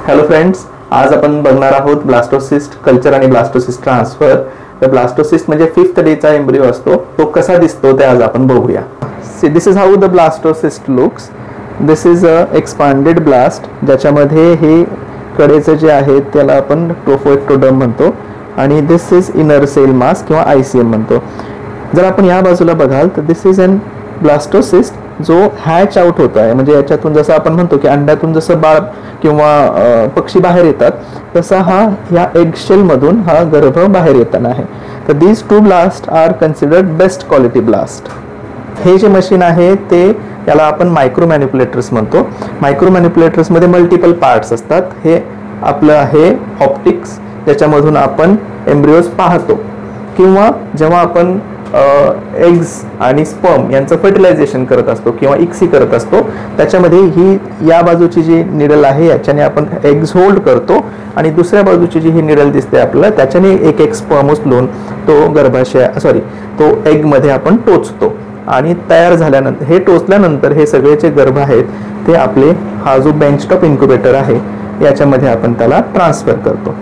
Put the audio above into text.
Hello friends, आज आपण बघणार आहोत ब्लास्टोसिस्ट कल्चर आणि ब्लास्टोसिस्ट ट्रान्सफर. तर ब्लास्टोसिस्ट म्हणजे 5th डेचा एम्ब्रियो असतो, तो कसा दिसतो ते आज आपण बघूया. See this is how the blastocyst looks. This is a expanded blast, ज्याच्यामध्ये हे कडेचे जे आहेत त्याला आपण ट्रोफोएक्टोडर्म म्हणतो आणि दिस इज इनर सेल मास किंवा ICM म्हणतो. जर आपण या बाजूला बघाल तर दिस इज अन ब्लास्टोसिस्ट जो हॅच आउट होत आहे. म्हणजे याच्यातून जसं आपण म्हणतो की अंड्यातून जसं बाळ किंवा पक्षी बाहेर येतात तसा ह्या एगशेल मधून हा गर्भ बाहेर येताना आहे. तर these two blast are considered best quality blast. हे जे मशीन आहे ते याला आपण मायक्रो मॅनिप्युलेटर्स म्हणतो. मायक्रो मॅनिप्युलेटर्स मध्ये मल्टिपल पार्ट्स असतात. हे आपलं आहे ऑप्टिक्स, ज्याच्यामधून आपण एम्ब्रियोज पाहतो, किंवा जेव्हा आपण एग्स आणि स्पर्म यांचं फर्टिलायझेशन करत असतो किंवा इक्सी करत असतो, त्याच्यामध्ये ही या बाजूची जी निडल आहे याच्याने आपण एग्स होल्ड करतो आणि दुसऱ्या बाजूची जी ही निडल दिसते आपल्याला त्याच्याने एक एक स्पर्म उचलून तो एग मध्ये आपण टोचतो आणि तयार झाल्यानंतर हे टोचल्यानंतर हे सगळे जे गर्भ आहेत ते आपले हा जो बेंचटॉप इन्क्युबेटर आहे याच्यामध्ये आपण त्याला ट्रान्सफर करतो.